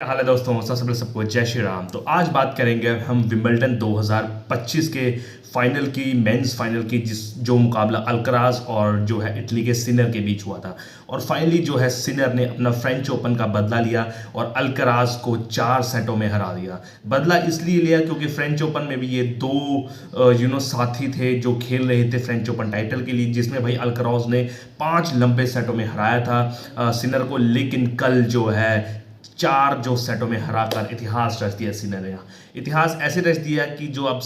हाल है दोस्तों, सबसे पहले सबको जय श्री राम। तो आज बात करेंगे हम विंबलडन 2025 के फाइनल की, मेंस फाइनल की, जो मुकाबला अल्कराज और जो है इटली के सिनर के बीच हुआ था। और फाइनली जो है सिनर ने अपना फ्रेंच ओपन का बदला लिया और अल्कराज को 4 सेटों में हरा दिया। बदला इसलिए लिया क्योंकि फ्रेंच ओपन में भी ये दो साथी थे जो खेल रहे थे फ्रेंच ओपन टाइटल के लिए, जिसमें भाई अल्कराज ने 5 लंबे सेटों में हराया था सिनर को। लेकिन कल जो है 4 जो सेटों में हराकर इतिहास रच दिया सिनर ने। इतिहास ऐसे रच दिया कि जो अब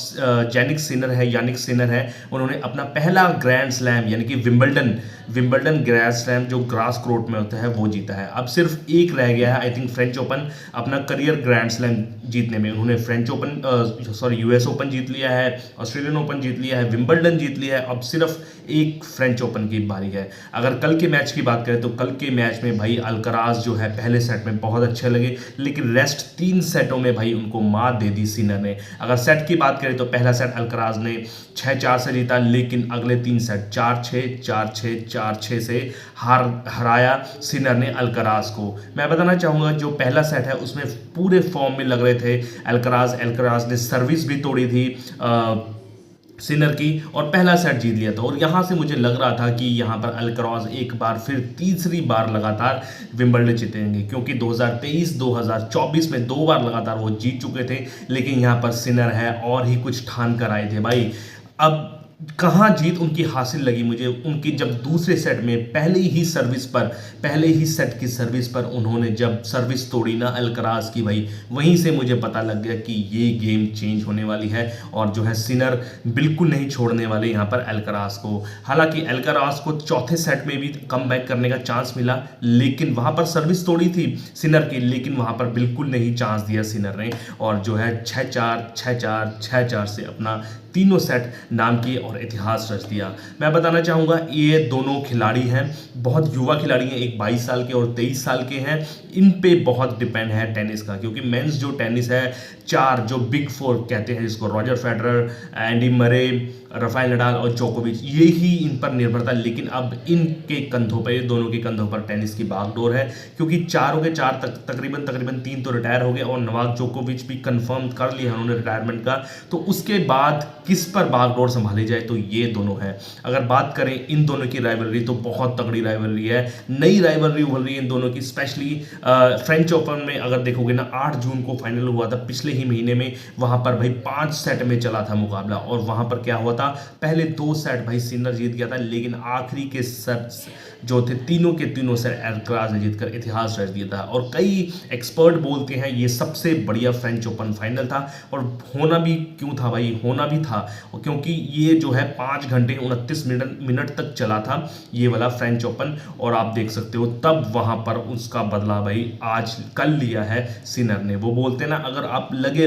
यानिक सिनर है, उन्होंने अपना पहला ग्रैंड स्लैम यानी कि विंबलडन ग्रैंड स्लैम जो ग्रास कोर्ट में होता है वो जीता है। अब सिर्फ एक रह गया है, आई थिंक फ्रेंच ओपन अपना करियर ग्रैंड स्लैम जीतने में। उन्होंने यूएस ओपन जीत लिया है, ऑस्ट्रेलियन ओपन जीत लिया है, विंबलडन जीत लिया है। अब सिर्फ एक फ्रेंच ओपन की बारी है। अगर कल के मैच की बात करें तो कल के मैच में भाई अल्कराज जो है पहले सेट में बहुत अच्छे लगे, लेकिन रेस्ट 3 सेटों में भाई उनको मात दे दी सिनर ने। अगर सेट की बात करें तो पहला सेट अल्कराज ने 6-4 से जीता, लेकिन अगले 3 सेट 4-6, 4-6, 4-6 से हराया सिनर ने अल्कराज को। मैं बताना चाहूंगा जो पहला सेट है उसमें पूरे फॉर्म में लग रहे थे अल्कराज ने सर्विस भी तोड़ी थी सिनर की और पहला सेट जीत लिया था। और यहां से मुझे लग रहा था कि यहां पर अल्कराज एक बार फिर तीसरी बार लगातार विंबलडन जीतेंगे, क्योंकि 2023 2024 में 2 बार लगातार वो जीत चुके थे। लेकिन यहां पर सिनर है और ही कुछ ठान कर आए थे भाई। अब कहाँ जीत उनकी हासिल लगी मुझे, उनकी जब दूसरे सेट में पहले ही सेट की सर्विस पर उन्होंने जब सर्विस तोड़ी ना अल्कराज की भाई, वहीं से मुझे पता लग गया कि ये गेम चेंज होने वाली है। और जो है सिनर बिल्कुल नहीं छोड़ने वाले यहाँ पर अल्कराज को। हालांकि अल्कराज को चौथे सेट में भी कम बैक करने का चांस मिला, लेकिन वहां पर सर्विस तोड़ी थी सिनर की, लेकिन वहां पर बिल्कुल नहीं चांस दिया सिनर ने। और जो है 6-4, 6-4, 6-4 से अपना तीनों सेट नाम किए और इतिहास रच दिया। मैं बताना चाहूँगा ये दोनों खिलाड़ी हैं, बहुत युवा खिलाड़ी हैं, एक 22 साल के और 23 साल के हैं। इन पे बहुत डिपेंड है टेनिस का, क्योंकि मेंस जो टेनिस है 4 जो बिग 4 कहते हैं जिसको, Roger Federer, Andy Murray, Rafael Nadal और जोकोविच, ये ही इन पर निर्भरता। लेकिन अब इनके कंधों पर, दोनों के कंधों पर टेनिस की बागडोर है, क्योंकि चारों के चार तकरीबन 3 तो रिटायर हो गए और नोवाक जोकोविच भी कंफर्म कर लिया उन्होंने रिटायरमेंट का। तो उसके बाद किस पर बागडोर संभाली जाए तो ये दोनों हैं। अगर बात करें इन दोनों की राइवलरी तो बहुत तगड़ी राइवलरी है, नई राइवलरी उभर रही है इन दोनों की। स्पेशली फ्रेंच ओपन में अगर देखोगे ना, 8 जून को फाइनल हुआ था पिछले ही महीने में, वहां पर भाई 5 सेट में चला था मुकाबला। और वहां पर क्या हुआ था, पहले 2 सेट भाई सिनर जीत गया था, लेकिन आखिरी के सेट जो थे तीनों के तीनों सेट अल्कराज ने जीतकर इतिहास रच दिया था। और कई एक्सपर्ट बोलते हैं ये सबसे बढ़िया फ्रेंच ओपन फाइनल था। और होना भी क्यों था भाई, होना भी था क्योंकि ये जो है 5 घंटे 29 मिनट तक चला था ये वाला फ्रेंच ओपन। और आप देख सकते हो तब वहां पर उसका बदला भाई आज कल लिया है सिनर ने। वो बोलते ना, अगर आप लगे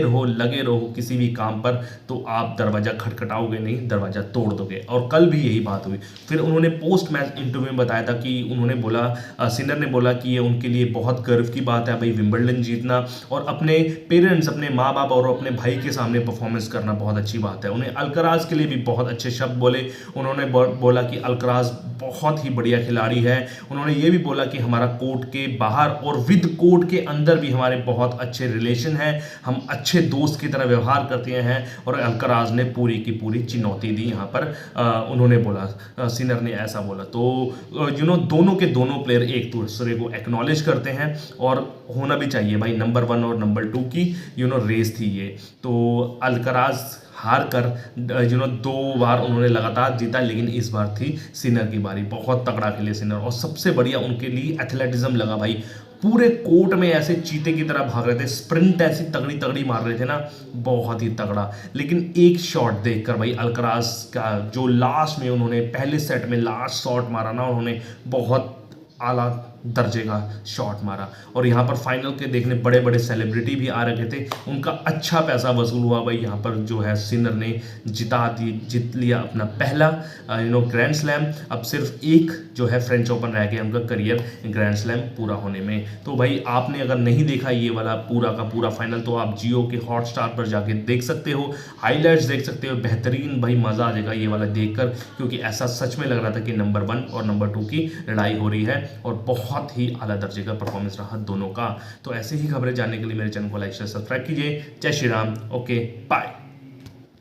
रहो किसी भी काम पर तो आप दरवाजा खटखटाओगे नहीं, दरवाजा तोड़ दोगे। और कल भी यही बात हुई। फिर उन्होंने पोस्ट मैच इंटरव्यू में बताया था कि उन्होंने बोला, सिनर ने बोला कि ये उनके लिए बहुत गर्व की बात है भाई विंबलडन जीतना, और अपने पेरेंट्स, अपने माँ बाप और अपने भाई के सामने परफॉर्मेंस करना बहुत अच्छी बात है। उन्हें अल्कराज के लिए भी बहुत अच्छे शब्द बोले। उन्होंने बोला कि अल्कराज बहुत ही बढ़िया खिलाड़ी है। उन्होंने ये भी बोला कि हमारा कोर्ट के बाहर और विद कोर्ट के अंदर भी हमारे बहुत अच्छे रिलेशन हैं, हम अच्छे दोस्त की तरह व्यवहार करते हैं। और अल्कराज ने पूरी की पूरी चुनौती दी यहाँ पर, उन्होंने बोला, सिनर ने ऐसा बोला। तो दोनों के दोनों प्लेयर एक दूसरे को एक्नॉलेज करते हैं, और होना भी चाहिए भाई। नंबर 1 और नंबर 2 की रेस थी ये। तो अल्कराज हार कर 2 बार उन्होंने लगातार जीता, लेकिन इस बार थी सिनर की बारी। बहुत तगड़ा खेले सिनर, और सबसे बढ़िया उनके लिए एथलेटिज्म लगा भाई। पूरे कोर्ट में ऐसे चीते की तरह भाग रहे थे, स्प्रिंट ऐसी तगड़ी तगड़ी मार रहे थे ना, बहुत ही तगड़ा। लेकिन एक शॉट देखकर भाई अल्कराज का जो लास्ट में उन्होंने पहले सेट में लास्ट शॉट मारा ना, उन्होंने बहुत आला दर्जे का शॉट मारा। और यहाँ पर फाइनल के देखने बड़े बड़े सेलिब्रिटी भी आ रखे थे, उनका अच्छा पैसा वसूल हुआ भाई। यहाँ पर जो है सिनर ने जीत लिया अपना पहला ग्रैंड स्लैम। अब सिर्फ एक जो है फ्रेंच ओपन रह गया उनका करियर ग्रैंड स्लैम पूरा होने में। तो भाई आपने अगर नहीं देखा ये वाला पूरा का पूरा फाइनल तो आप जियो के हॉटस्टार पर जाके देख सकते हो, हाईलाइट्स देख सकते हो। बेहतरीन भाई, मजा आ जाएगा ये वाला देखकर, क्योंकि ऐसा सच में लग रहा था कि नंबर 1 और नंबर 2 की लड़ाई हो रही है। और बहुत बहुत ही आला दर्जे का परफॉर्मेंस रहा दोनों का। तो ऐसे ही खबरें जानने के लिए मेरे चैनल को लाइक शेयर सब्सक्राइब कीजिए। जय श्री राम। Okay bye.